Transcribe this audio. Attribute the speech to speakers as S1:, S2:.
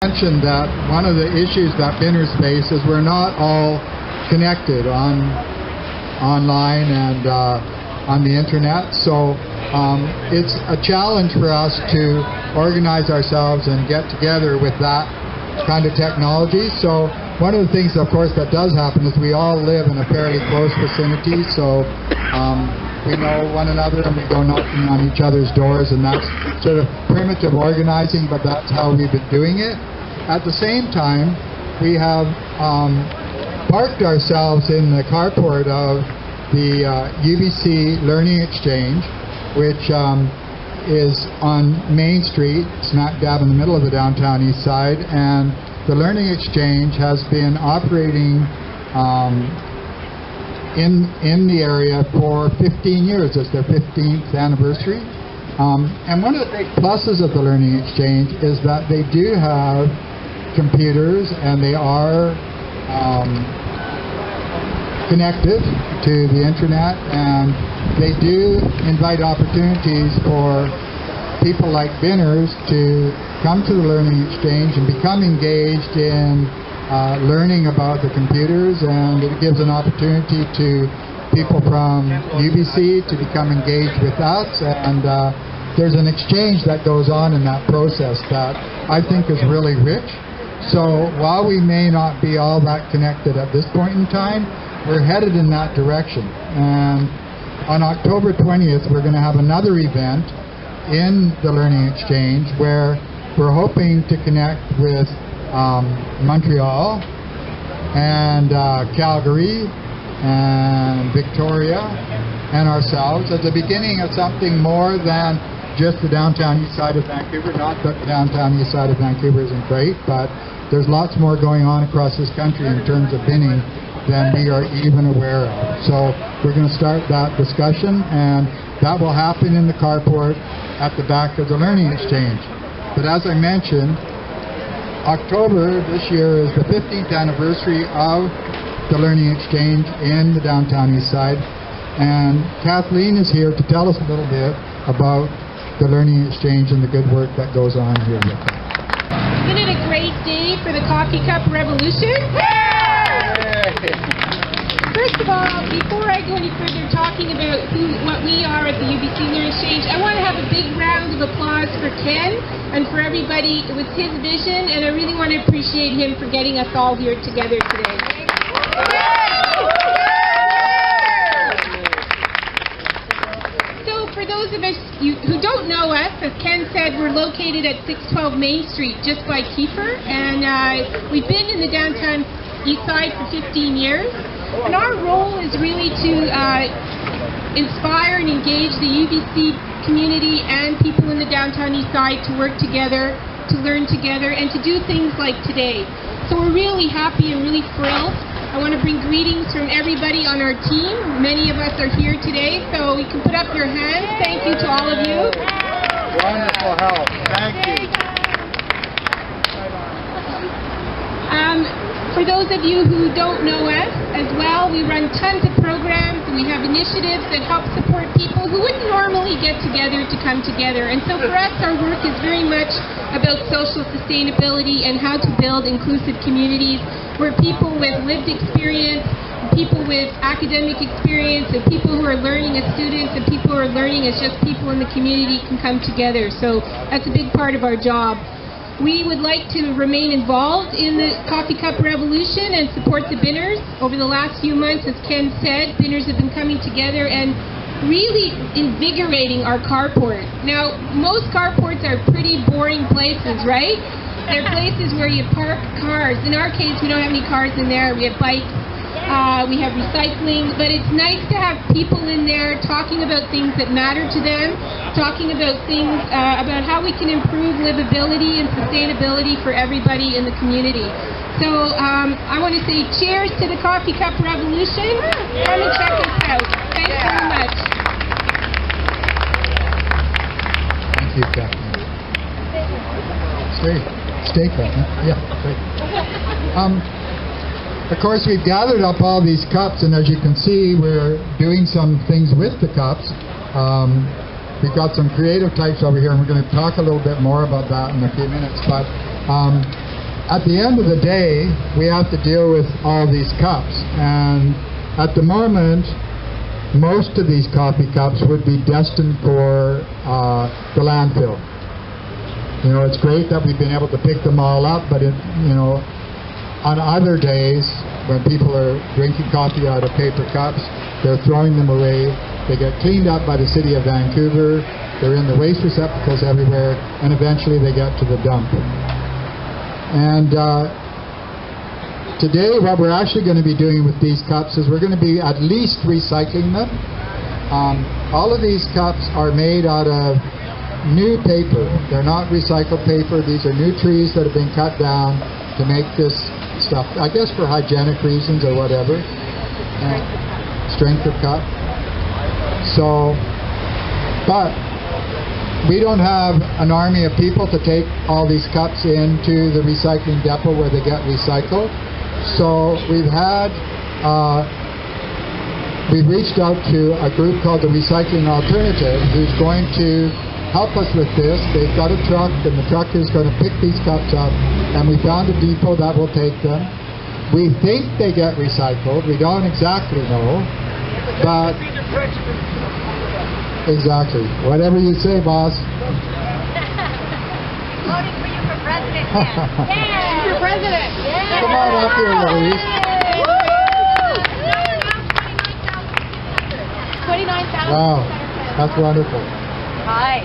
S1: mentioned that one of the issues that binners face is we're not all connected online and on the internet. So it's a challenge for us to organize ourselves and get together with that kind of technology. So one of the things, of course, that does happen is we all live in a fairly close vicinity. So we know one another and we go knocking on each other's doors, and that's sort of primitive organizing, but that's how we've been doing it. At the same time, we have parked ourselves in the carport of the UBC Learning Exchange, which is on Main Street, smack dab in the middle of the downtown east side, and the Learning Exchange has been operating in the area for 15 years. It's their 15th anniversary. And one of the big pluses of the Learning Exchange is that they do have computers and they are connected to the internet, and they do invite opportunities for people like binners to come to the Learning Exchange and become engaged in learning about the computers, and it gives an opportunity to people from UBC to become engaged with us, and there's an exchange that goes on in that process that I think is really rich. So while we may not be all that connected at this point in time, we're headed in that direction. And on October 20th, we're going to have another event in the Learning Exchange where we're hoping to connect with Montreal and Calgary and Victoria and ourselves as the beginning of something more than just the downtown east side of Vancouver. Not that the downtown east side of Vancouver isn't great, but there's lots more going on across this country in terms of binning than we are even aware of. So we're going to start that discussion, and that will happen in the carport at the back of the Learning Exchange. But as I mentioned, October this year is the 15th anniversary of the Learning Exchange in the downtown east side, and Kathleen is here to tell us a little bit about the Learning Exchange and the good work that goes on here with it.
S2: Isn't it a great day for the coffee cup revolution? First of all, before I go any further talking about what we are at the UBC Learning Exchange, I want to have a big round of applause for Ken and for everybody. It was his vision, and I really want to appreciate him for getting us all here together today. So for those of us who don't know us, as Ken said, we're located at 612 Main Street, just by Kiefer, and we've been in the downtown east side for 15 years. And our role is really to inspire and engage the UBC community and people in the downtown east side to work together, to learn together, and to do things like today. So we're really happy and really thrilled. I want to bring greetings from everybody on our team. Many of us are here today, so we can put up your hands. Thank you to all of you.
S1: Wonderful help. Thank you.
S2: For those of you who don't know us as well, we run tons of programs and we have initiatives that help support people who wouldn't normally get together to come together. And so for us, our work is very much about social sustainability and how to build inclusive communities where people with lived experience, people with academic experience, and people who are learning as students and people who are learning as just people in the community can come together. So that's a big part of our job. We would like to remain involved in the coffee cup revolution and support the binners. Over the last few months, as Ken said, binners have been coming together and really invigorating our carport. Now, most carports are pretty boring places, right? They're places where you park cars. In our case, we don't have any cars in there. We have bikes. We have recycling, but it's nice to have people in there talking about things that matter to them, talking about things, about how we can improve livability and sustainability for everybody in the community. So I want to say cheers to the coffee cup revolution. Come and check us out. Thanks very much.
S1: Thank you, Kathleen. Stay, Kathleen. Yeah, great. Of course, we've gathered up all these cups, and as you can see, we're doing some things with the cups. We've got some creative types over here, and we're going to talk a little bit more about that in a few minutes. But at the end of the day, we have to deal with all these cups. And at the moment, most of these coffee cups would be destined for the landfill. You know, it's great that we've been able to pick them all up, but on other days when people are drinking coffee out of paper cups, they're throwing them away. They get cleaned up by the city of Vancouver. They're in the waste receptacles everywhere, and eventually they get to the dump. And today what we're actually going to be doing with these cups is we're going to be at least recycling them. All of these cups are made out of new paper. They're not recycled paper. These are new trees that have been cut down to make this stuff, I guess for hygienic reasons or whatever. Strength of cup. So, but we don't have an army of people to take all these cups into the recycling depot where they get recycled. So we've reached out to a group called the Recycling Alternative, who's going to help us with this. They've got a truck, and the truck is going to pick these cups up, and we found a depot that will take them. We think they get recycled. We don't exactly know, but exactly. Whatever you say, boss.
S3: Voting for you for president. Yeah.
S2: For president.
S3: Yeah.
S1: Come on up here, Louise.
S3: 29,000.
S1: Wow, that's wonderful.
S3: Hi.